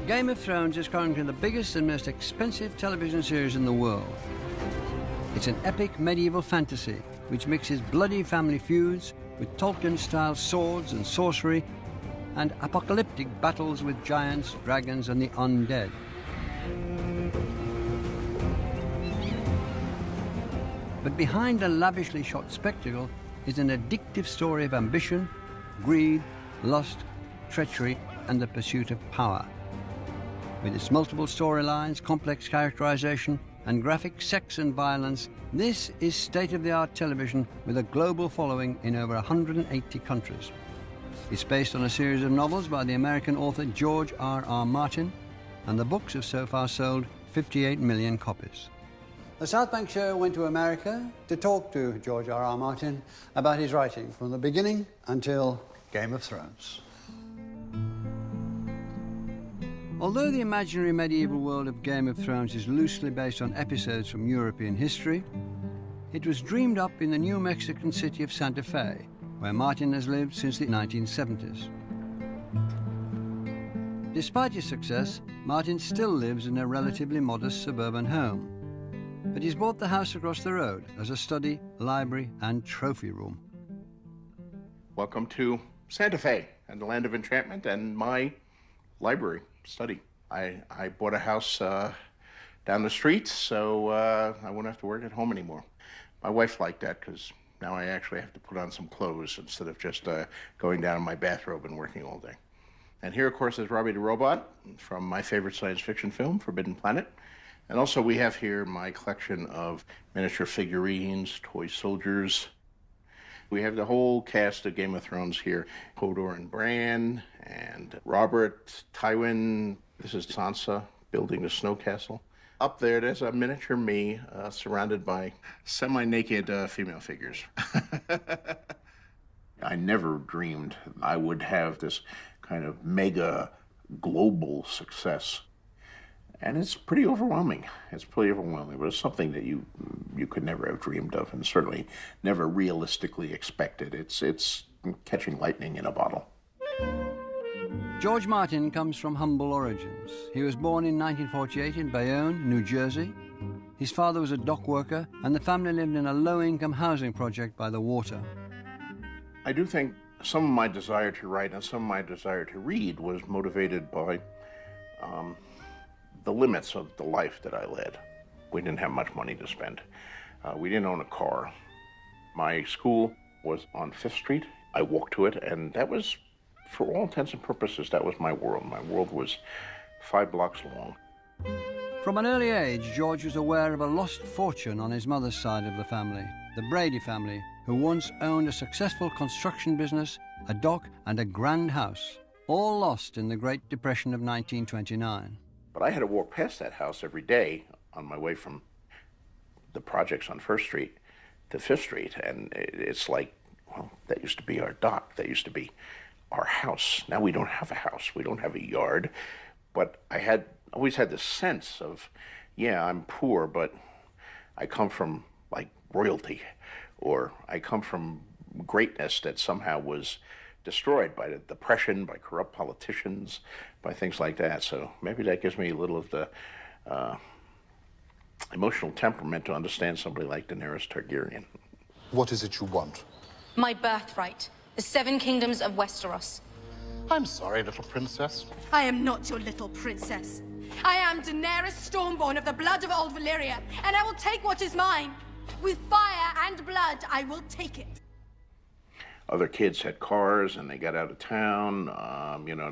Game of Thrones is currently the biggest and most expensive television series in the world. It's an epic medieval fantasy which mixes bloody family feuds with Tolkien-style swords and sorcery and apocalyptic battles with giants, dragons and the undead. But behind the lavishly shot spectacle is an addictive story of ambition, greed, lust, treachery and the pursuit of power. With its multiple storylines, complex characterization and graphic sex and violence, this is state-of-the-art television with a global following in over 180 countries. It's based on a series of novels by the American author George R.R. Martin, and the books have so far sold 58 million copies. The South Bank Show went to America to talk to George R.R. Martin about his writing from the beginning until Game of Thrones. Although the imaginary medieval world of Game of Thrones is loosely based on episodes from European history, it was dreamed up in the New Mexican city of Santa Fe, where Martin has lived since the 1970s. Despite his success, Martin still lives in a relatively modest suburban home. But he's bought the house across the road as a study, library and trophy room. Welcome to Santa Fe and the land of enchantment and my library study. I bought a house down the street, so I won't have to work at home anymore. My wife liked that because now I actually have to put on some clothes instead of just going down in my bathrobe and working all day. And here, of course, is Robbie the Robot from my favorite science fiction film, Forbidden Planet. And also we have here my collection of miniature figurines, toy soldiers. We have the whole cast of Game of Thrones here. Hodor and Bran, and Robert, Tywin. This is Sansa building the snow castle. Up there, there's a miniature me surrounded by semi-naked female figures. I never dreamed I would have this kind of mega global success. And it's pretty overwhelming. It's pretty overwhelming, but it's something that you could never have dreamed of and certainly never realistically expected. It's catching lightning in a bottle. George Martin comes from humble origins. He was born in 1948 in Bayonne, New Jersey. His father was a dock worker, and the family lived in a low-income housing project by the water. I do think some of my desire to write and some of my desire to read was motivated by the limits of the life that I led. We didn't have much money to spend. We didn't own a car. My school was on 5th Street. I walked to it, and that was, for all intents and purposes, that was my world. My world was 5 blocks long. From an early age, George was aware of a lost fortune on his mother's side of the family, the Brady family, who once owned a successful construction business, a dock, and a grand house, all lost in the Great Depression of 1929. But I had to walk past that house every day on my way from the projects on 1st Street to 5th Street, and it's like, well, that used to be our dock. That used to be our house. Now we don't have a house. We don't have a yard. But I always had this sense of, yeah, I'm poor, but I come from, like, royalty, or I come from greatness that somehow was destroyed by the Depression, by corrupt politicians, by things like that. So maybe that gives me a little of the emotional temperament to understand somebody like Daenerys Targaryen. What is it you want? My birthright, the 7 kingdoms of Westeros. I'm sorry, little princess. I am not your little princess. I am Daenerys Stormborn of the blood of old Valyria, and I will take what is mine. With fire and blood, I will take it. Other kids had cars and they got out of town.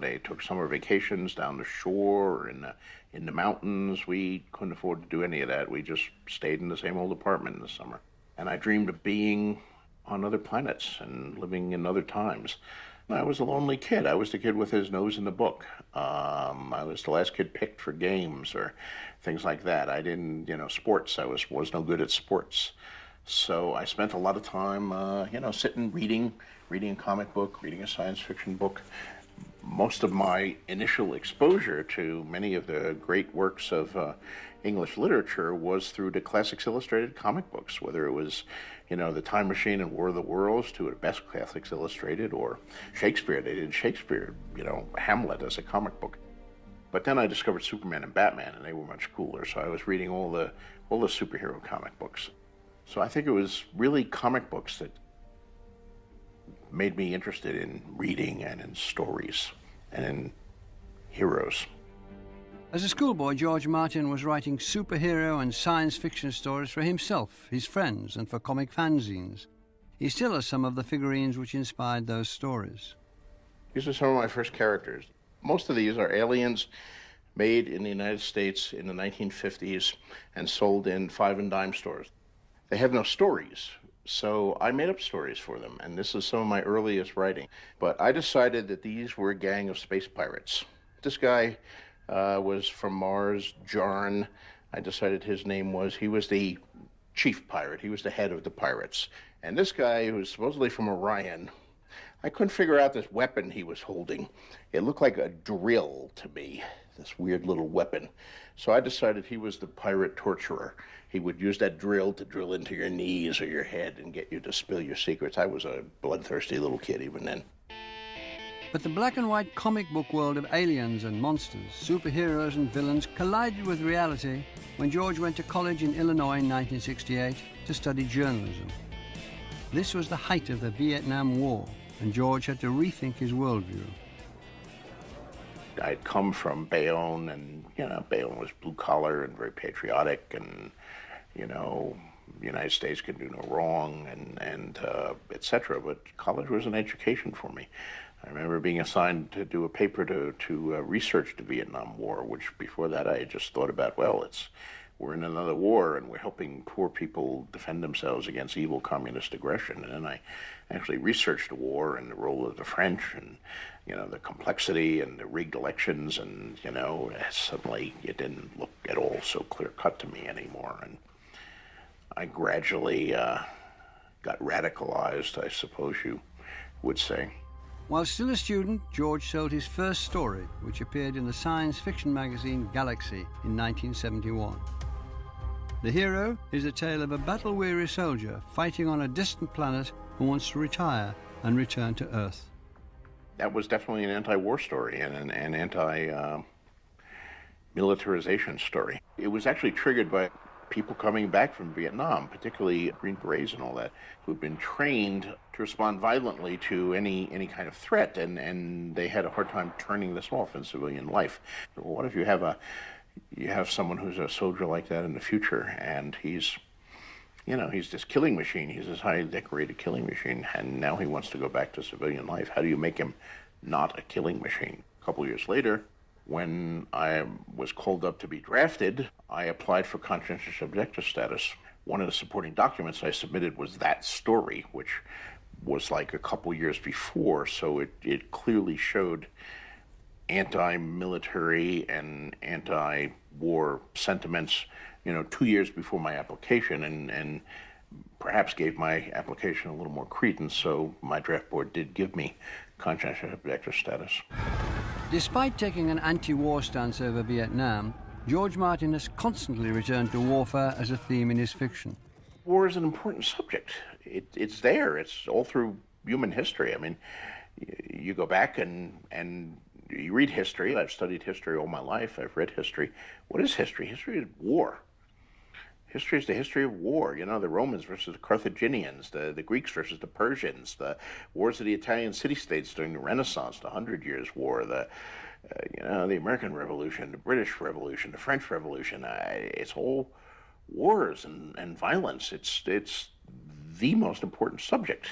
They took summer vacations down the shore or in the mountains. We couldn't afford to do any of that. We just stayed in the same old apartment in the summer. And I dreamed of being on other planets and living in other times. I was a lonely kid. I was the kid with his nose in the book. I was the last kid picked for games or things like that. I didn't, sports. I was no good at sports. So I spent a lot of time, sitting, reading a comic book, reading a science fiction book. Most of my initial exposure to many of the great works of English literature was through the Classics Illustrated comic books, whether it was, The Time Machine and War of the Worlds to the best Classics Illustrated, or Shakespeare. They did Shakespeare, Hamlet as a comic book. But then I discovered Superman and Batman, and they were much cooler. So I was reading all the superhero comic books. So I think it was really comic books that made me interested in reading and in stories and in heroes. As a schoolboy, George Martin was writing superhero and science fiction stories for himself, his friends, and for comic fanzines. He still has some of the figurines which inspired those stories. These are some of my first characters. Most of these are aliens made in the United States in the 1950s and sold in 5 and dime stores. They have no stories, so I made up stories for them, and this is some of my earliest writing. But I decided that these were a gang of space pirates. This guy was from Mars, Jarn. I decided his name was, he was the chief pirate. He was the head of the pirates. And this guy, who was supposedly from Orion, I couldn't figure out this weapon he was holding. It looked like a drill to me, this weird little weapon. So I decided he was the pirate torturer. He would use that drill to drill into your knees or your head and get you to spill your secrets. I was a bloodthirsty little kid even then. But the black and white comic book world of aliens and monsters, superheroes and villains collided with reality when George went to college in Illinois in 1968 to study journalism. This was the height of the Vietnam War, and George had to rethink his worldview. I'd come from Bayonne, and, Bayonne was blue-collar and very patriotic, and, the United States can do no wrong, and et cetera. But college was an education for me. I remember being assigned to do a paper to research the Vietnam War, which before that I had just thought about, we're in another war and we're helping poor people defend themselves against evil communist aggression. And then I actually researched the war and the role of the French and, the complexity and the rigged elections, and, suddenly it didn't look at all so clear-cut to me anymore. And I gradually got radicalized, I suppose you would say. While still a student, George sold his first story, which appeared in the science fiction magazine Galaxy in 1971. The hero is a tale of a battle-weary soldier fighting on a distant planet who wants to retire and return to Earth. That was definitely an anti-war story and an anti-militarization story. It was actually triggered by people coming back from Vietnam, particularly Green Berets and all that, who've been trained to respond violently to any kind of threat, and they had a hard time turning this off in civilian life. Well, what if you have someone who's a soldier like that in the future, and he's this killing machine, he's this highly decorated killing machine, and now he wants to go back to civilian life. How do you make him not a killing machine? A couple years later, when I was called up to be drafted, I applied for conscientious objector status. One of the supporting documents I submitted was that story, which was like a couple years before, so it clearly showed anti-military and anti-war sentiments, 2 years before my application, and perhaps gave my application a little more credence, so my draft board did give me conscientious objector status. Despite taking an anti-war stance over Vietnam, George Martin has constantly returned to warfare as a theme in his fiction. War is an important subject. It's there. It's all through human history. I mean, you go back and you read history. I've studied history all my life. I've read history. What is history? History is war. History is the history of war. The Romans versus the Carthaginians, the Greeks versus the Persians, the wars of the Italian city-states during the Renaissance, the 100 Years' War, the American Revolution, the British Revolution, the French Revolution. It's all wars and violence. It's the most important subject.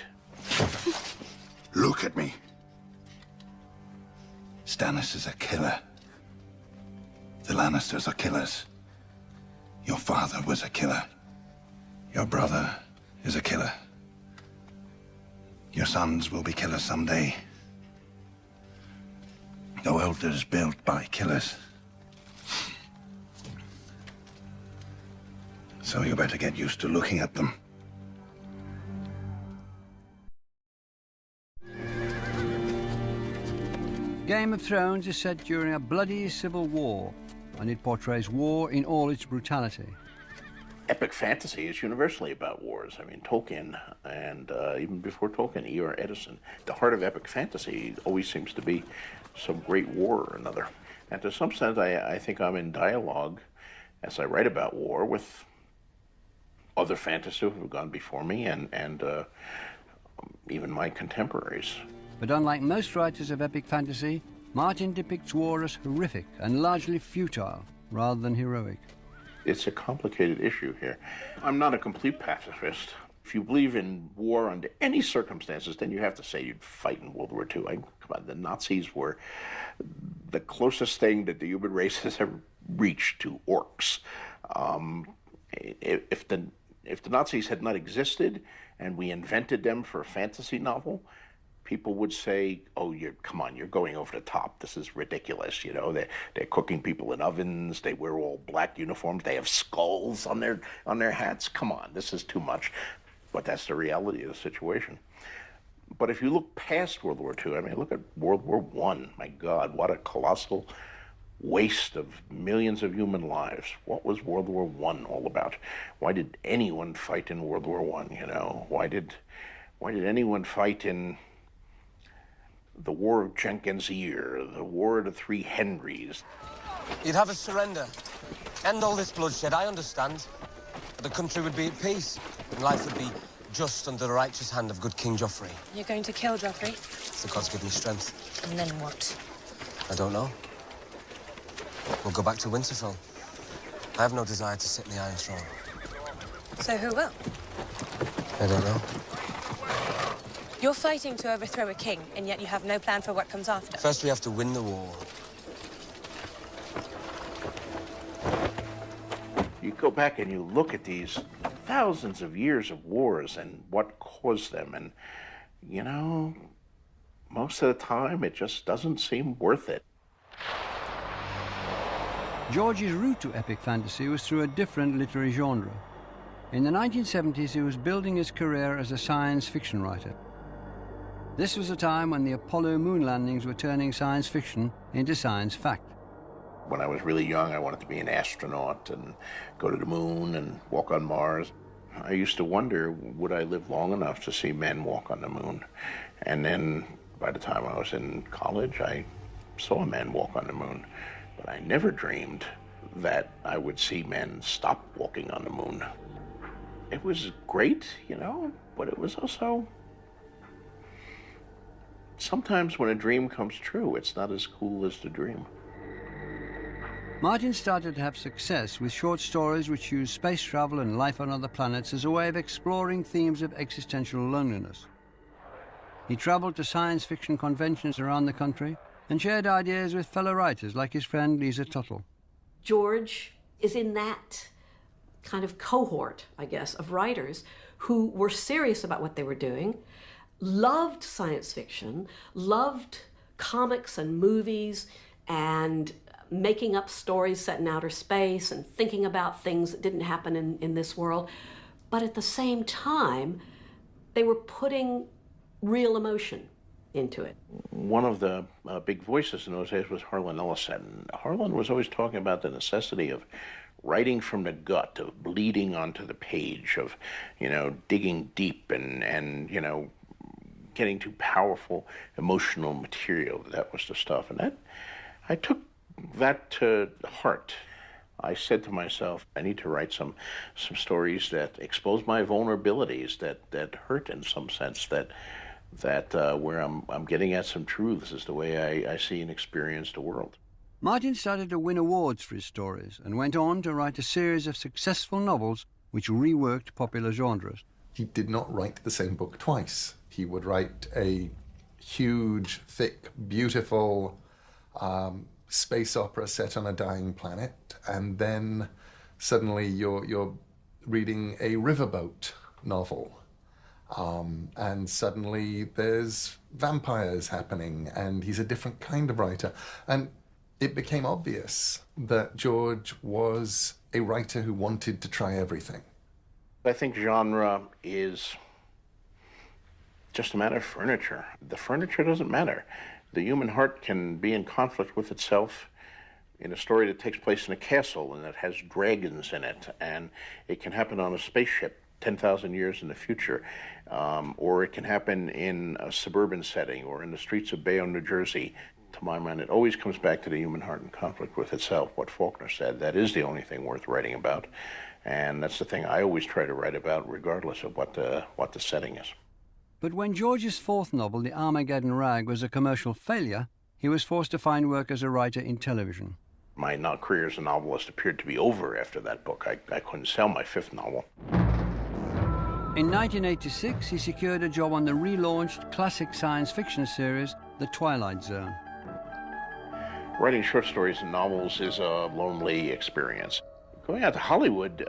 Look at me. Stannis is a killer. The Lannisters are killers. Your father was a killer. Your brother is a killer. Your sons will be killers someday. The world is built by killers. So you better get used to looking at them. Game of Thrones is set during a bloody civil war, and it portrays war in all its brutality. Epic fantasy is universally about wars. I mean, Tolkien, and even before Tolkien, E.R. Edison. The heart of epic fantasy always seems to be some great war or another. And to some extent, I think I'm in dialogue as I write about war with other fantasists who have gone before me and even my contemporaries. But unlike most writers of epic fantasy, Martin depicts war as horrific and largely futile rather than heroic. It's a complicated issue here. I'm not a complete pacifist. If you believe in war under any circumstances, then you have to say you'd fight in World War II. Come on, the Nazis were the closest thing that the human race has ever reached to orcs. If the Nazis had not existed and we invented them for a fantasy novel, people would say, "Oh, you're going over the top. This is ridiculous." You know, they're cooking people in ovens. They wear all black uniforms. They have skulls on their hats. Come on, this is too much. But that's the reality of the situation. But if you look past World War II, I mean, look at World War I. My God, what a colossal waste of millions of human lives. What was World War I all about? Why did anyone fight in World War I? You know, why did anyone fight in the War of Jenkins' Ear, the War of the Three Henrys? You'd have us surrender. End all this bloodshed, I understand. The country would be at peace, and life would be just under the righteous hand of good King Joffrey. You're going to kill Joffrey? The gods give me strength. And then what? I don't know. We'll go back to Winterfell. I have no desire to sit in the Iron Throne. So who will? I don't know. You're fighting to overthrow a king, and yet you have no plan for what comes after. First, we have to win the war. You go back and you look at these thousands of years of wars and what caused them, and, you know, most of the time it just doesn't seem worth it. George's route to epic fantasy was through a different literary genre. In the 1970s, he was building his career as a science fiction writer. This was a time when the Apollo moon landings were turning science fiction into science fact. When I was really young, I wanted to be an astronaut and go to the moon and walk on Mars. I used to wonder, would I live long enough to see men walk on the moon? And then by the time I was in college, I saw men walk on the moon. But I never dreamed that I would see men stop walking on the moon. It was great, you know, but it was also... Sometimes when a dream comes true, it's not as cool as the dream. Martin started to have success with short stories which use space travel and life on other planets as a way of exploring themes of existential loneliness. He traveled to science fiction conventions around the country and shared ideas with fellow writers like his friend Lisa Tuttle. George is in that kind of cohort, I guess, of writers who were serious about what they were doing, loved science fiction, loved comics and movies, and making up stories set in outer space and thinking about things that didn't happen in this world. But at the same time, they were putting real emotion into it. One of the big voices in those days was Harlan Ellison. Harlan was always talking about the necessity of writing from the gut, of bleeding onto the page, of, you know, digging deep and you know, getting to powerful emotional material. That was the stuff. And that, I took that to heart. I said to myself, I need to write some stories that expose my vulnerabilities, that hurt in some sense, that where I'm getting at some truths is the way I see and experience the world. Martin started to win awards for his stories and went on to write a series of successful novels which reworked popular genres. He did not write the same book twice. He would write a huge, thick, beautiful space opera set on a dying planet, and then suddenly you're reading a riverboat novel. And suddenly there's vampires happening, and he's a different kind of writer. And it became obvious that George was a writer who wanted to try everything. I think genre is just a matter of furniture. The furniture doesn't matter. The human heart can be in conflict with itself in a story that takes place in a castle and that has dragons in it, and it can happen on a spaceship 10,000 years in the future, or it can happen in a suburban setting or in the streets of Bayonne, New Jersey to my mind, it always comes back to the human heart in conflict with itself. What Faulkner said, that is the only thing worth writing about. And that's the thing I always try to write about, regardless of what the setting is. But when George's fourth novel, The Armageddon Rag, was a commercial failure, he was forced to find work as a writer in television. My career as a novelist appeared to be over after that book. I couldn't sell my fifth novel. In 1986, he secured a job on the relaunched classic science fiction series, The Twilight Zone. Writing short stories and novels is a lonely experience. Going out to Hollywood,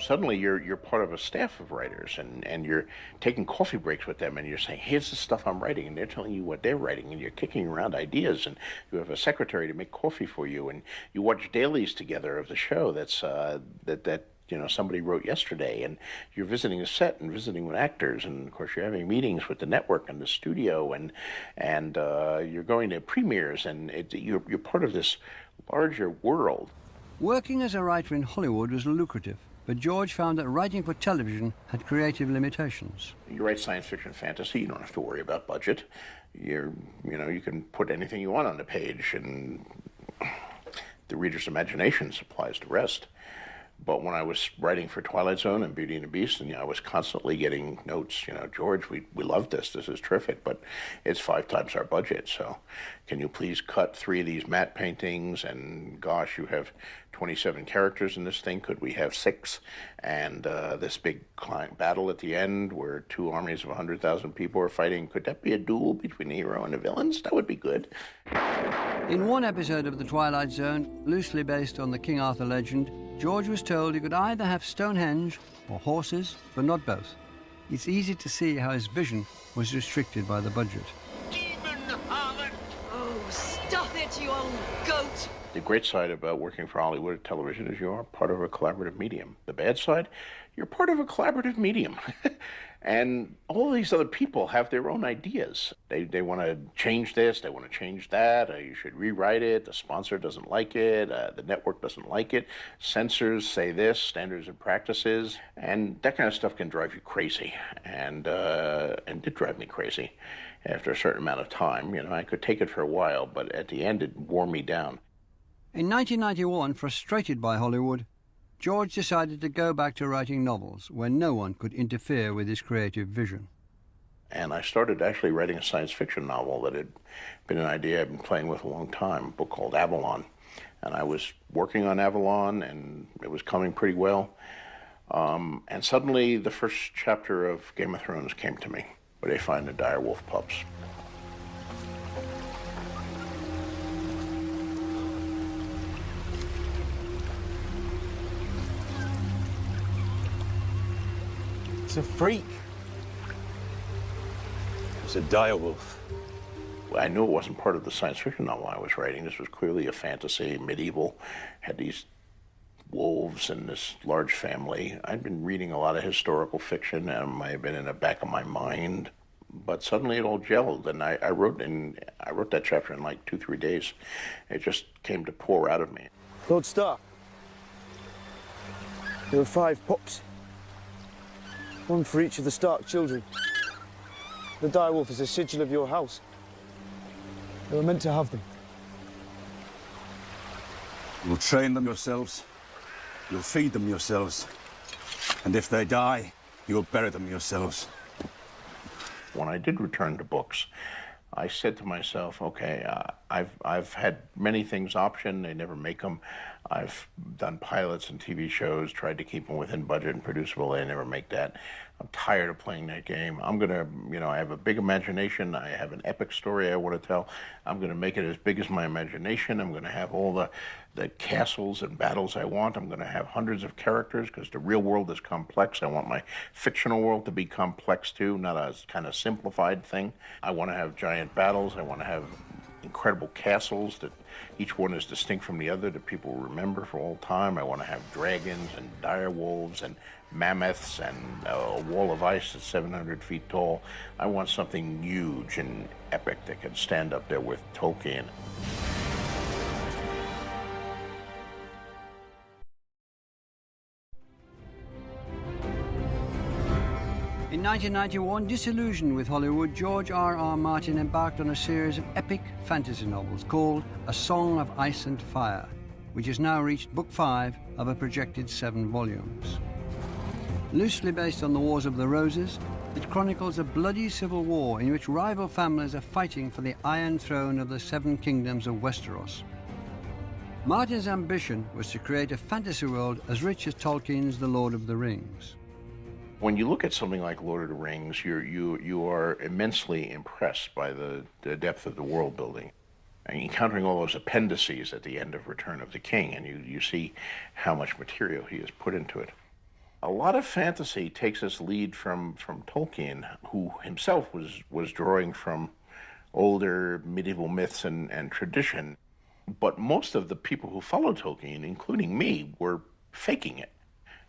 suddenly you're part of a staff of writers, and you're taking coffee breaks with them, and you're saying, here's the stuff I'm writing, and they're telling you what they're writing, and you're kicking around ideas, and you have a secretary to make coffee for you, and you watch dailies together of the show that's that somebody wrote yesterday, and you're visiting a set and visiting with actors, and of course you're having meetings with the network and the studio, and you're going to premieres, and you're part of this larger world. Working as a writer in Hollywood was lucrative, but George found that writing for television had creative limitations. You write science fiction fantasy, you don't have to worry about budget. You can put anything you want on the page, and the reader's imagination supplies the rest. But when I was writing for Twilight Zone and Beauty and the Beast, and I was constantly getting notes, George, we love this is terrific, but it's 5 times our budget, so can you please cut 3 of these matte paintings, and gosh, you have 27 characters in this thing, could we have 6? And this big battle at the end where 2 armies of 100,000 people are fighting, could that be a duel between the hero and the villains? That would be good. In one episode of The Twilight Zone, loosely based on the King Arthur legend, George was told he could either have Stonehenge or horses, but not both. It's easy to see how his vision was restricted by the budget. Oh, stop it, you old goat! The great side about working for Hollywood television is you are part of a collaborative medium. The bad side, you're part of a collaborative medium. And all these other people have their own ideas. They want to change this, they want to change that, you should rewrite it, the sponsor doesn't like it, the network doesn't like it, censors say this, standards and practices, and that kind of stuff can drive you crazy, and did drive me crazy after a certain amount of time. I could take it for a while, but at the end it wore me down. In 1991, frustrated by Hollywood, George decided to go back to writing novels where no one could interfere with his creative vision. And I started actually writing a science fiction novel that had been an idea I'd been playing with a long time, a book called Avalon. And I was working on Avalon, and it was coming pretty well. And suddenly the first chapter of Game of Thrones came to me, where they find the direwolf pups. It's a freak. It's a direwolf. I knew it wasn't part of the science fiction novel I was writing. This was clearly a fantasy, medieval, had these wolves and this large family. I'd been reading a lot of historical fiction, and it might have been in the back of my mind, but suddenly it all gelled, and I wrote that chapter in like 2-3 days. It just came to pour out of me. Lord Stark, there were 5 pups. 1 for each of the Stark children. The direwolf is a sigil of your house. You were meant to have them. You'll train them yourselves. You'll feed them yourselves. And if they die, you'll bury them yourselves. When I did return to books, I said to myself, okay, I've had many things optioned, they never make them. I've done pilots and TV shows, tried to keep them within budget and producible, they never make that. I'm tired of playing that game. I'm gonna, I have a big imagination, I have an epic story I want to tell. I'm gonna make it as big as my imagination. I'm gonna have all the castles and battles I want. I'm gonna have hundreds of characters, because the real world is complex. I want my fictional world to be complex too, not a kind of simplified thing. I want to have giant battles. I want to have incredible castles that each one is distinct from the other, that people remember for all time. I want to have dragons and direwolves and mammoths and a wall of ice that's 700 feet tall. I want something huge and epic that can stand up there with Tolkien. In In 1991, disillusioned with Hollywood, George R.R. Martin embarked on a series of epic fantasy novels called A Song of Ice and Fire, which has now reached book 5 of a projected 7 volumes. Loosely based on the Wars of the Roses, it chronicles a bloody civil war in which rival families are fighting for the Iron Throne of the 7 kingdoms of Westeros. Martin's ambition was to create a fantasy world as rich as Tolkien's The Lord of the Rings. When you look at something like Lord of the Rings, you are immensely impressed by the depth of the world building. And encountering all those appendices at the end of Return of the King, and you see how much material he has put into it. A lot of fantasy takes its lead from Tolkien, who himself was drawing from older medieval myths and tradition. But most of the people who followed Tolkien, including me, were faking it.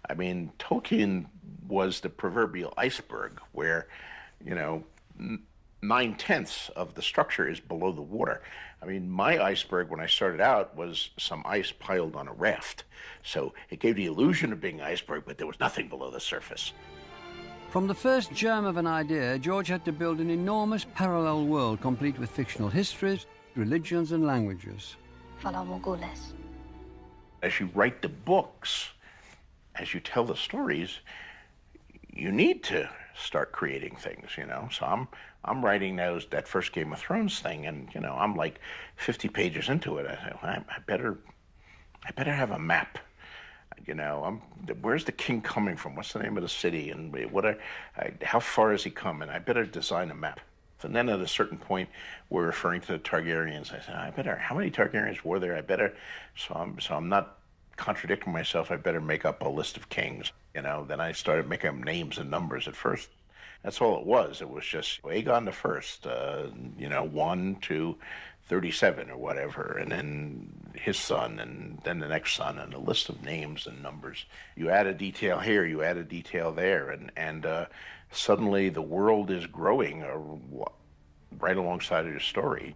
I mean, Tolkien was the proverbial iceberg where, 9/10 of the structure is below the water. I mean, my iceberg when I started out was some ice piled on a raft. So it gave the illusion of being an iceberg, but there was nothing below the surface. From the first germ of an idea, George had to build an enormous parallel world complete with fictional histories, religions and languages. As you write the books, as you tell the stories, you need to start creating things, So I'm writing that first Game of Thrones thing, and I'm like 50 pages into it. I better have a map. Where's the king coming from? What's the name of the city? And how far has he come? And I better design a map. And then at a certain point, we're referring to the Targaryens. I said, how many Targaryens were there? So I'm not contradicting myself. I better make up a list of kings. Then I started making up names and numbers at first. That's all it was. It was just Aegon the First, 1 to 37 or whatever, and then his son, and then the next son, and a list of names and numbers. You add a detail here, you add a detail there, and suddenly the world is growing right alongside of your story.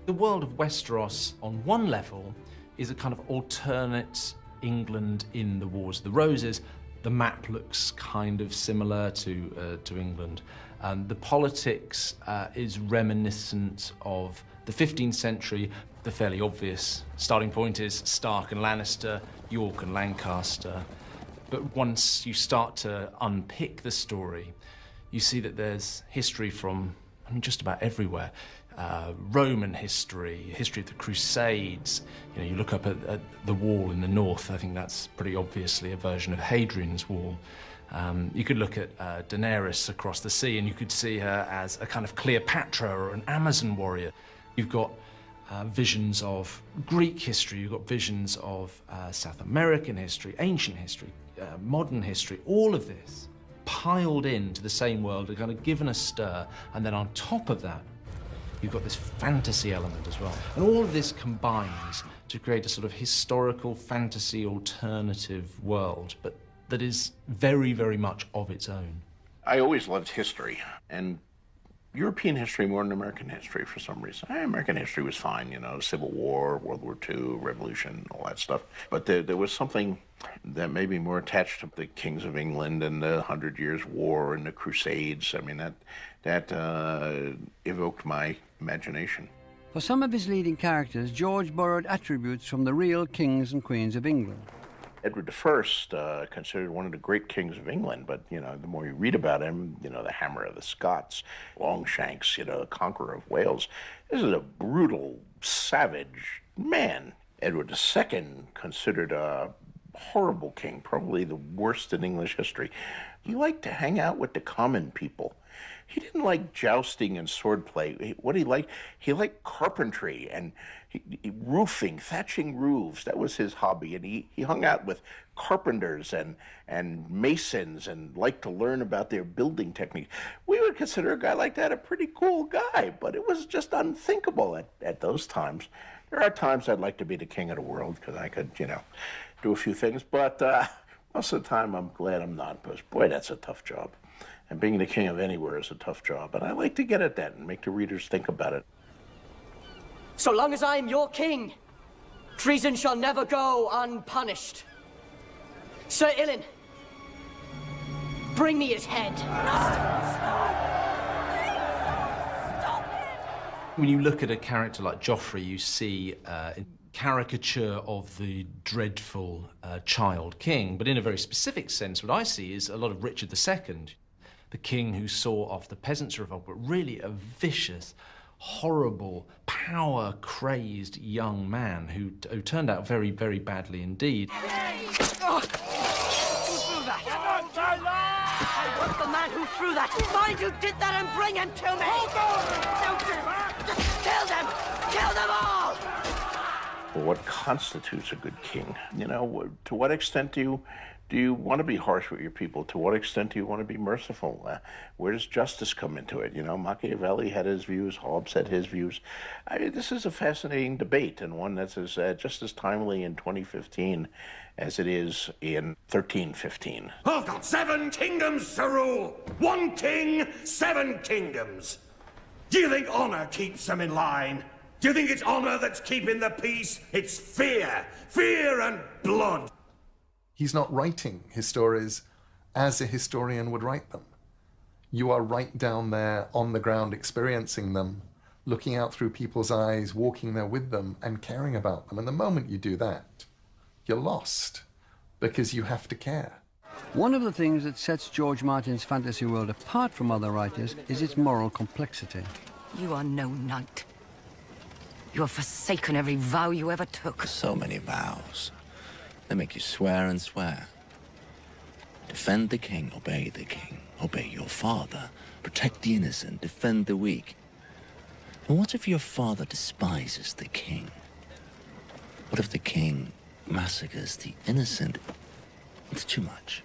The world of Westeros, on one level, is a kind of alternate England in the Wars of the Roses. The map looks kind of similar to England. The politics is reminiscent of the 15th century. The fairly obvious starting point is Stark and Lannister, York and Lancaster. But once you start to unpick the story, you see that there's history from just about everywhere. Roman history, history of the Crusades. You look up at the wall in the north. I think that's pretty obviously a version of Hadrian's Wall. You could look at Daenerys across the sea, and you could see her as a kind of Cleopatra or an Amazon warrior. You've got visions of Greek history. You've got visions of South American history, ancient history, modern history. All of this piled into the same world and kind of given a stir, and then on top of that, you've got this fantasy element as well. And all of this combines to create a sort of historical fantasy alternative world, but that is very, very much of its own. I always loved history, and European history more than American history for some reason. American history was fine, Civil War, World War II, Revolution, all that stuff. But there was something that made me more attached to the kings of England and the 100 Years' War and the Crusades. I mean, that evoked my imagination. For some of his leading characters, George borrowed attributes from the real kings and queens of England. Edward I, considered one of the great kings of England, but, the more you read about him, the Hammer of the Scots, Longshanks, conqueror of Wales. This is a brutal, savage man. Edward II, considered a horrible king, probably the worst in English history. He liked to hang out with the common people. He didn't like jousting and swordplay. What he liked carpentry and roofing, thatching roofs. That was his hobby. And he hung out with carpenters and masons and liked to learn about their building technique. We would consider a guy like that a pretty cool guy, but it was just unthinkable at those times. There are times I'd like to be the king of the world because I could, do a few things. But most of the time I'm glad I'm not, because, boy, that's a tough job. And being the king of anywhere is a tough job. And I like to get at that and make the readers think about it. So long as I am your king, treason shall never go unpunished. Sir Ilyn, Bring me his head. When you look at a character like Joffrey, you see a caricature of the dreadful child king, but in a very specific sense, what I see is a lot of Richard II, the king who saw off the peasants' revolt, but really a vicious, horrible, power-crazed young man who turned out very, very badly indeed. I want the man who threw that. Find who did that and bring him to me. Hold on! Don't just kill them! Kill them all! Well, what constitutes a good king? You know, to what extent do you want to be harsh with your people? To what extent do you want to be merciful? Where does justice come into it? You know, Machiavelli had his views, Hobbes had his views. I mean, this is a fascinating debate, and one that's just as timely in 2015 as it is in 1315. I've got 7 kingdoms to rule. 1 king, 7 kingdoms. Do you think honor keeps them in line? Do you think it's honor that's keeping the peace? It's fear. Fear and blood. He's not writing his stories as a historian would write them. You are right down there on the ground experiencing them, looking out through people's eyes, walking there with them and caring about them. And the moment you do that, you're lost because you have to care. One of the things that sets George Martin's fantasy world apart from other writers is its moral complexity. You are no knight. You have forsaken every vow you ever took. So many vows. They make you swear and swear. Defend the king, obey the king. Obey your father. Protect the innocent, defend the weak. And what if your father despises the king? What if the king massacres the innocent? It's too much.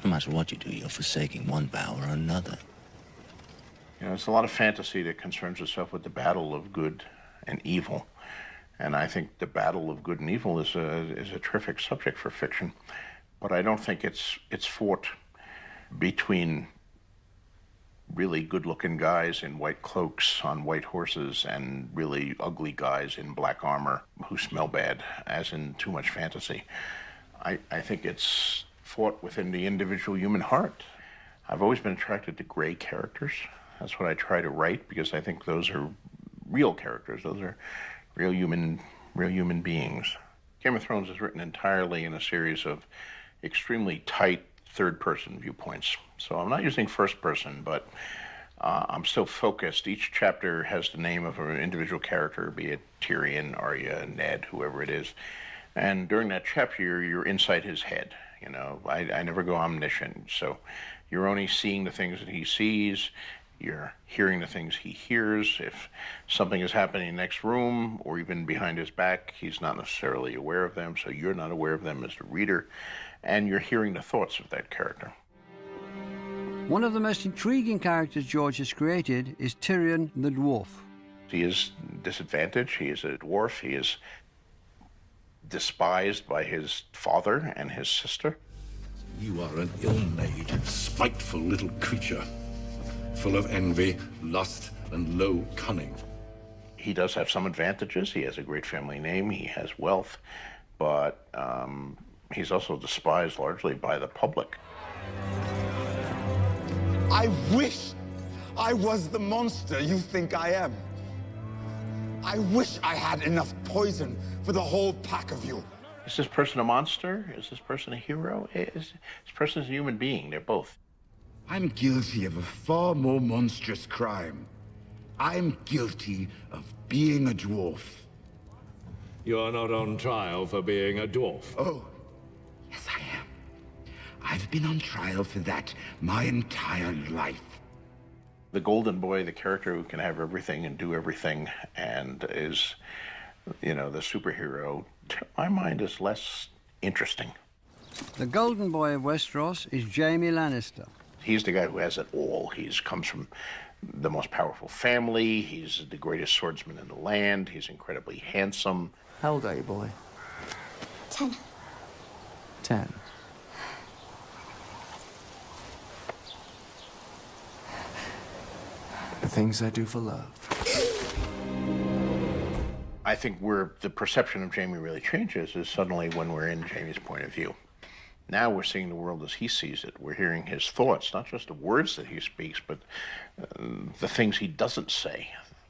No matter what you do, you're forsaking one vow or another. You know, it's a lot of fantasy that concerns itself with the battle of good and evil. And I think the battle of good and evil is a terrific subject for fiction. But I don't think it's fought between really good-looking guys in white cloaks on white horses and really ugly guys in black armor who smell bad, as in too much fantasy. I think it's fought within the individual human heart. I've always been attracted to gray characters. That's what I try to write, because I think those are real characters. Those are real human beings. Game of Thrones is written entirely in a series of extremely tight third-person viewpoints. So I'm not using first person, but I'm still focused. Each chapter has the name of an individual character, be it Tyrion, Arya, Ned, whoever it is. And during that chapter, you're inside his head. You know, I never go omniscient, so you're only seeing the things that he sees. You're hearing the things he hears. If something is happening in the next room or even behind his back, he's not necessarily aware of them, so you're not aware of them as the reader, and you're hearing the thoughts of that character. One of the most intriguing characters George has created is Tyrion the dwarf. He is disadvantaged. He is a dwarf. He is despised by his father and his sister. You are an ill-made, spiteful little creature, full of envy, lust, and low cunning. He does have some advantages. He has a great family name. He has wealth, but he's also despised largely by the public. I wish I was the monster you think I am. I wish I had enough poison for the whole pack of you. Is this person a monster? Is this person a hero? Is this person a human being? They're both. I'm guilty of a far more monstrous crime. I'm guilty of being a dwarf. You're not on trial for being a dwarf. Oh, yes I am. I've been on trial for that my entire life. The Golden Boy, the character who can have everything and do everything and is, you know, the superhero, to my mind is less interesting. The Golden Boy of Westeros is Jaime Lannister. He's the guy who has it all. He comes from the most powerful family. He's the greatest swordsman in the land. He's incredibly handsome. How old are you, boy? 10. 10. The things I do for love. I think where the perception of Jaime really changes is suddenly when we're in Jaime's point of view. Now we're seeing the world as he sees it. We're hearing his thoughts, not just the words that he speaks, but the things he doesn't say,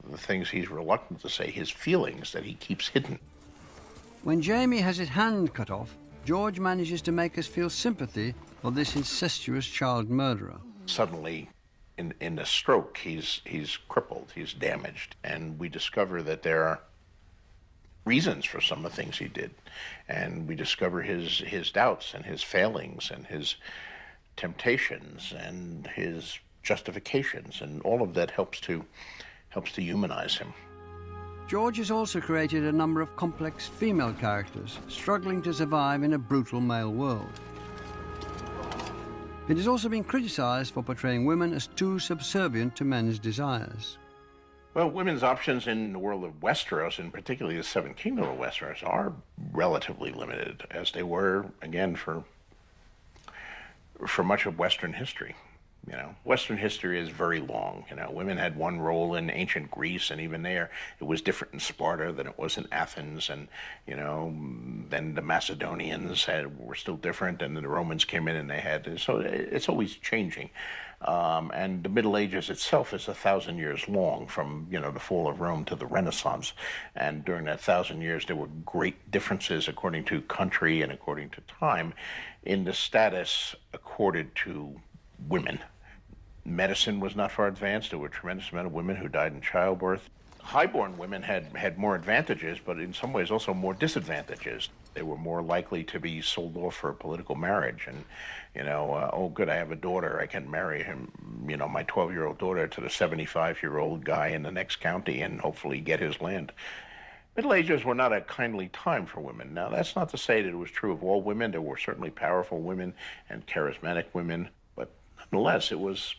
the things he's reluctant to say, his feelings that he keeps hidden. When Jamie has his hand cut off, George manages to make us feel sympathy for this incestuous child murderer. Suddenly, in a stroke, he's crippled, he's damaged, and we discover that there are reasons for some of the things he did, and we discover his doubts and his failings and his temptations and his justifications, and all of that helps to humanize him. George has also created a number of complex female characters struggling to survive in a brutal male world. It has also been criticised for portraying women as too subservient to men's desires. Well, women's options in the world of Westeros, and particularly the Seven Kingdoms of Westeros, are relatively limited, as they were, again, for much of Western history. You know, Western history is very long. You know, women had one role in ancient Greece, and even there, it was different in Sparta than it was in Athens, and, you know, then the Macedonians were still different, and then the Romans came in and they had, so it's always changing. And the Middle Ages itself is 1,000 years long, from, you know, the fall of Rome to the Renaissance. And during that 1,000 years, there were great differences according to country and according to time in the status accorded to women. Medicine was not far advanced. There were a tremendous amount of women who died in childbirth. Highborn women had more advantages, but in some ways also more disadvantages. They were more likely to be sold off for a political marriage. And, you know, oh, good, I have a daughter. I can marry him, you know, my 12-year-old daughter to the 75-year-old guy in the next county and hopefully get his land. Middle Ages were not a kindly time for women. Now, that's not to say that it was true of all women. There were certainly powerful women and charismatic women, but nonetheless, it was,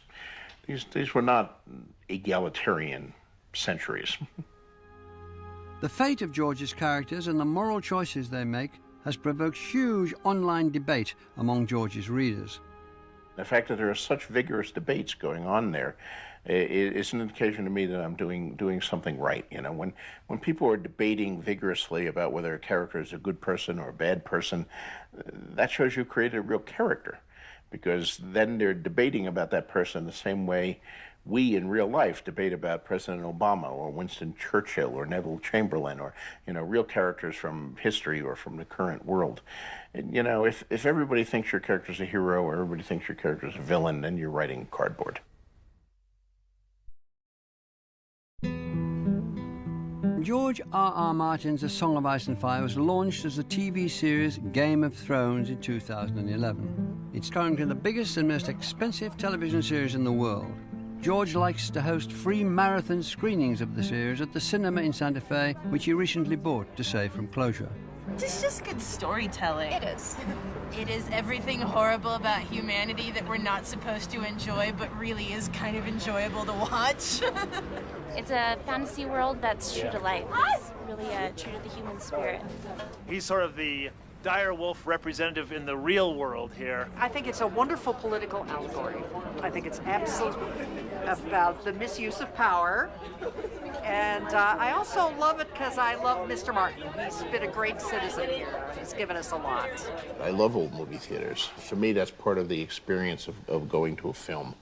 these were not egalitarian centuries. The fate of George's characters and the moral choices they make has provoked huge online debate among George's readers. The fact that there are such vigorous debates going on there is an indication to me that I'm doing something right. You know, when people are debating vigorously about whether a character is a good person or a bad person, that shows you created a real character, because then they're debating about that person the same way we in real life debate about President Obama or Winston Churchill or Neville Chamberlain, or, you know, real characters from history or from the current world. And, you know, if everybody thinks your character's a hero or everybody thinks your character's a villain, then you're writing cardboard. George R.R. Martin's A Song of Ice and Fire was launched as the TV series Game of Thrones in 2011. It's currently the biggest and most expensive television series in the world. George likes to host free marathon screenings of the series at the cinema in Santa Fe, which he recently bought to save from closure. It's just good storytelling. It is. It is everything horrible about humanity that we're not supposed to enjoy, but really is kind of enjoyable to watch. It's a fantasy world that's true to life. It's really true to the human spirit. He's sort of the dire wolf representative in the real world here. I think it's a wonderful political allegory. I think it's absolutely about the misuse of power. And I also love it because I love Mr. Martin. He's been a great citizen here. He's given us a lot. I love old movie theaters. For me, that's part of the experience of going to a film.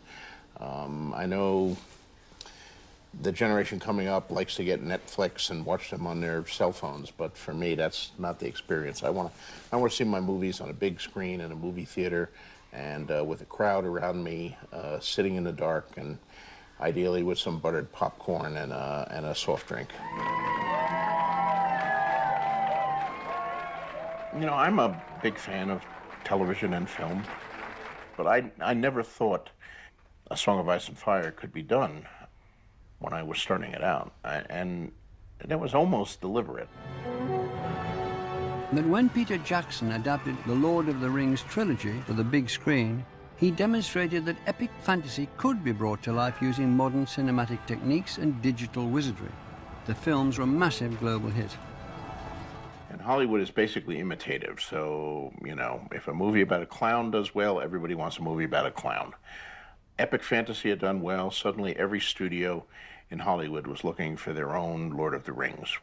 I know the generation coming up likes to get Netflix and watch them on their cell phones, but for me, that's not the experience. I want to see my movies on a big screen in a movie theater, and with a crowd around me, sitting in the dark, and ideally with some buttered popcorn and a soft drink. You know, I'm a big fan of television and film, but I never thought A Song of Ice and Fire could be done when I was starting it out, and that was almost deliberate. But when Peter Jackson adapted the Lord of the Rings trilogy for the big screen, he demonstrated that epic fantasy could be brought to life using modern cinematic techniques and digital wizardry. The films were a massive global hit. And Hollywood is basically imitative, so, you know, if a movie about a clown does well, everybody wants a movie about a clown. Epic fantasy had done well. Suddenly every studio in Hollywood was looking for their own Lord of the Rings.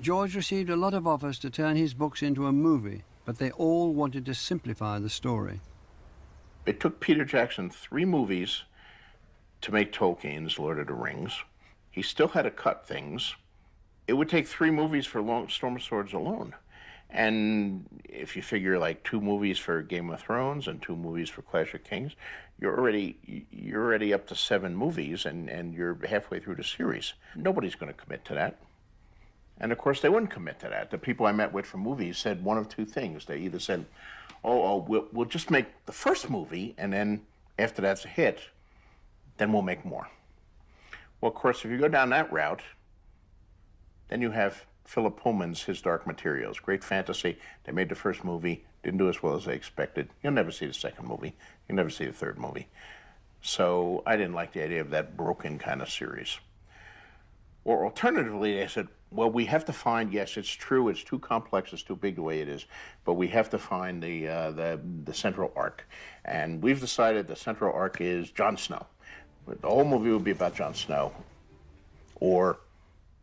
George received a lot of offers to turn his books into a movie, but they all wanted to simplify the story. It took Peter Jackson 3 movies to make Tolkien's Lord of the Rings. He still had to cut things. It would take 3 movies for Storm of Swords alone. And if you figure like 2 movies for Game of Thrones and 2 movies for Clash of Kings, you're already up to 7 movies, and you're halfway through the series. Nobody's going to commit to that. And of course, they wouldn't commit to that. The people I met with for movies said one of 2 things. They either said, we'll just make the first movie, and then after that's a hit, then we'll make more. Well, of course, if you go down that route, then you have Philip Pullman's His Dark Materials. Great fantasy. They made the first movie, didn't do as well as they expected. You'll never see the second movie. You'll never see the third movie. So I didn't like the idea of that broken kind of series. Or alternatively, they said, well, we have to find, yes, it's true, it's too complex, it's too big the way it is, but we have to find the central arc. And we've decided the central arc is Jon Snow. The whole movie will be about Jon Snow. Or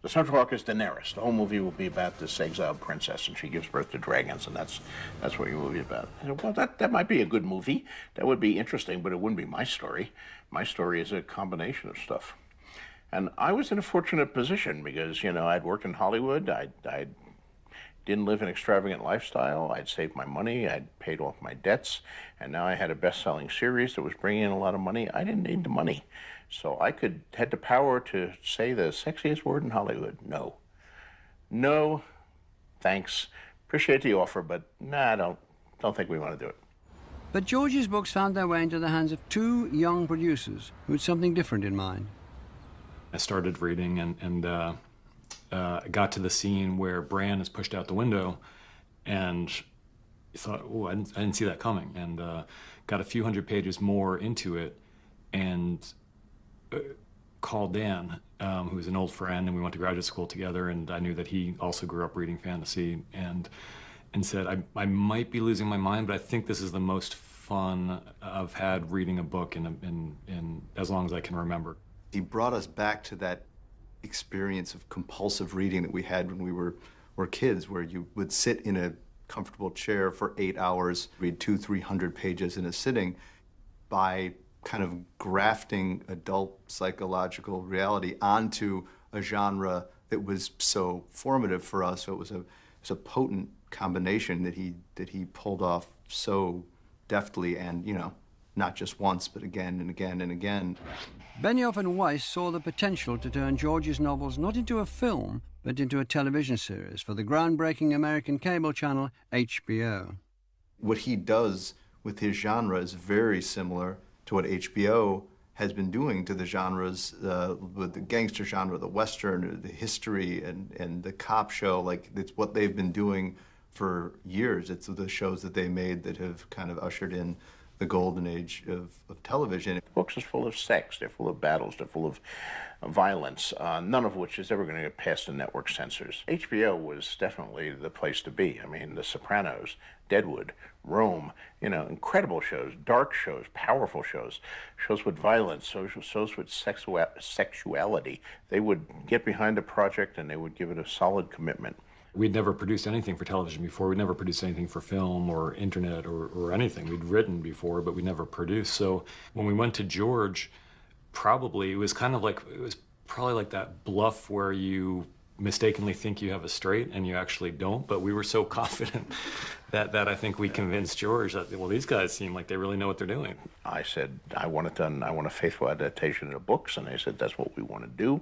the central arc is Daenerys. The whole movie will be about this exiled princess, and she gives birth to dragons, and that's what your movie is about. I said, well, that might be a good movie. That would be interesting, but it wouldn't be my story. My story is a combination of stuff. And I was in a fortunate position because, you know, I'd worked in Hollywood. I didn't live an extravagant lifestyle. I'd saved my money. I'd paid off my debts. And now I had a best-selling series that was bringing in a lot of money. I didn't need the money. So I had the power to say the sexiest word in Hollywood, no. No, thanks. Appreciate the offer, but nah, don't think we want to do it. But George's books found their way into the hands of 2 young producers who had something different in mind. I started reading and got to the scene where Bran is pushed out the window, and thought, oh, I didn't see that coming, and got a few hundred pages more into it, and called Dan, who was an old friend, and we went to graduate school together, and I knew that he also grew up reading fantasy, and said, I might be losing my mind, but I think this is the most fun I've had reading a book in as long as I can remember. He brought us back to that experience of compulsive reading that we had when we were kids, where you would sit in a comfortable chair for 8 hours, read 200-300 pages in a sitting. By kind of grafting adult psychological reality onto a genre that was so formative for us, so it was a potent combination that he pulled off so deftly, and, you know, not just once, but again and again and again. Benioff and Weiss saw the potential to turn George's novels not into a film, but into a television series for the groundbreaking American cable channel HBO. What he does with his genre is very similar to what HBO has been doing to the genres, with the gangster genre, the Western, the history, and the cop show. Like, it's what they've been doing for years. It's the shows that they made that have kind of ushered in the golden age of television. Books is full of sex, they're full of battles, they're full of violence, none of which is ever going to get past the network censors. HBO was definitely the place to be. I mean, The Sopranos, Deadwood, Rome, you know, incredible shows, dark shows, powerful shows, shows with violence, shows with sexuality. They would get behind a project and they would give it a solid commitment. We'd never produced anything for television before. We'd never produced anything for film or internet or anything. We'd written before, but we never produced. So when we went to George, it was probably like that bluff where you mistakenly think you have a straight and you actually don't. But we were so confident that I think we convinced George that, well, these guys seem like they really know what they're doing. I said, I want it done. I want a faithful adaptation of the books. And they said, that's what we want to do.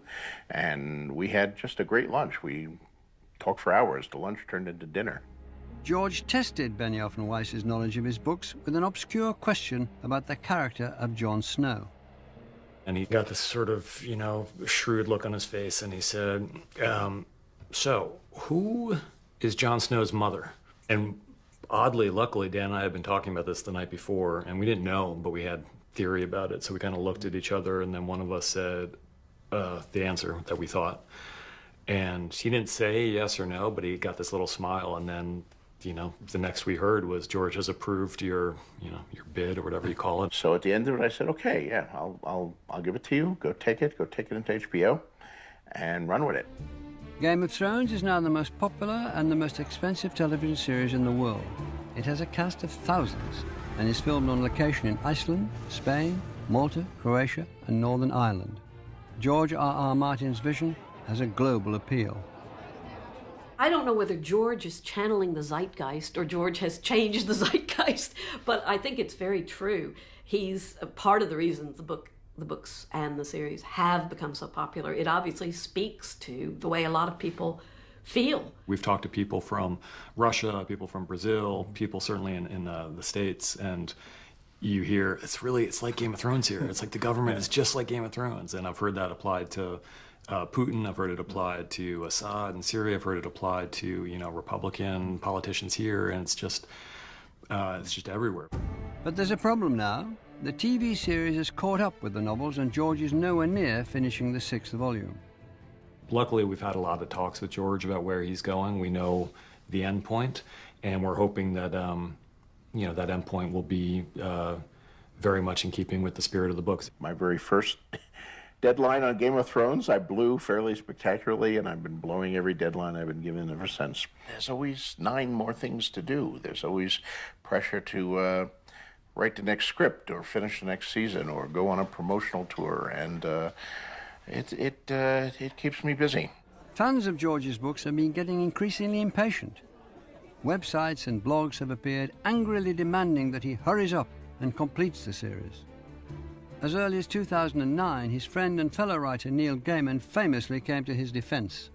And we had just a great lunch. We talked for hours. The lunch turned into dinner. George tested Benioff and Weiss's knowledge of his books with an obscure question about the character of Jon Snow. And he got this sort of, you know, shrewd look on his face, and he said, so, who is Jon Snow's mother? And oddly, luckily, Dan and I had been talking about this the night before, and we didn't know, but we had theory about it, so we kind of looked at each other, and then one of us said the answer that we thought. And he didn't say yes or no, but he got this little smile, and then, you know, the next we heard was George has approved your bid or whatever you call it. So at the end of it, I said, okay, yeah, I'll give it to you. Go take it into HBO, and run with it. Game of Thrones is now the most popular and the most expensive television series in the world. It has a cast of thousands and is filmed on location in Iceland, Spain, Malta, Croatia, and Northern Ireland. George R.R. Martin's vision has a global appeal. I don't know whether George is channeling the zeitgeist or George has changed the zeitgeist, but I think it's very true. He's a part of the reason the books and the series have become so popular. It obviously speaks to the way a lot of people feel. We've talked to people from Russia, people from Brazil, people certainly in the States, and you hear it's like Game of Thrones here. It's like the government is just like Game of Thrones, and I've heard that applied to Putin. I've heard it applied to Assad in Syria. I've heard it applied to Republican politicians here, and it's just everywhere. But there's a problem now. The TV series has caught up with the novels, and George is nowhere near finishing the 6th volume. Luckily, we've had a lot of talks with George about where he's going. We know the end point, and we're hoping that that end point will be very much in keeping with the spirit of the books. My very first deadline on Game of Thrones, I blew fairly spectacularly, and I've been blowing every deadline I've been given ever since. There's always 9 more things to do. There's always pressure to write the next script or finish the next season or go on a promotional tour, and it keeps me busy. Fans of George's books have been getting increasingly impatient. Websites and blogs have appeared angrily demanding that he hurries up and completes the series. As early as 2009, his friend and fellow writer Neil Gaiman famously came to his defense.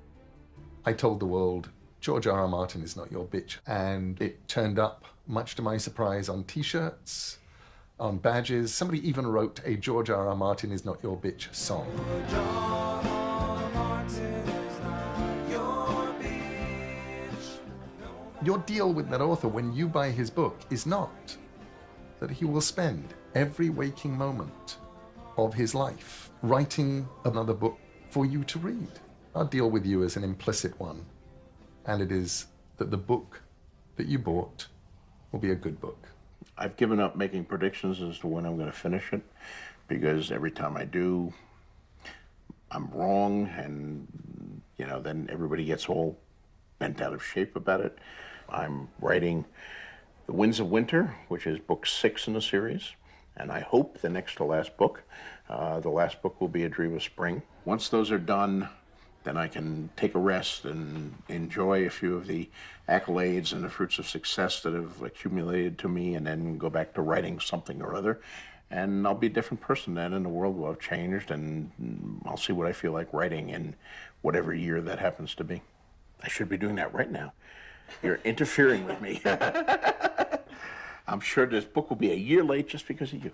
I told the world, George R.R. Martin is not your bitch. And it turned up, much to my surprise, on T-shirts, on badges. Somebody even wrote a George R.R. Martin is not your bitch song. Your deal with that author when you buy his book is not that he will spend every waking moment of his life writing another book for you to read. Our deal with you is an implicit one, and it is that the book that you bought will be a good book. I've given up making predictions as to when I'm going to finish it, because every time I do, I'm wrong, and then everybody gets all bent out of shape about it. I'm writing The Winds of Winter, which is book 6 in the series, and I hope the next to last book. The last book will be A Dream of Spring. Once those are done, then I can take a rest and enjoy a few of the accolades and the fruits of success that have accumulated to me, and then go back to writing something or other. And I'll be a different person then, and the world will have changed, and I'll see what I feel like writing in whatever year that happens to be. I should be doing that right now. You're interfering with me. I'm sure this book will be a year late just because of you.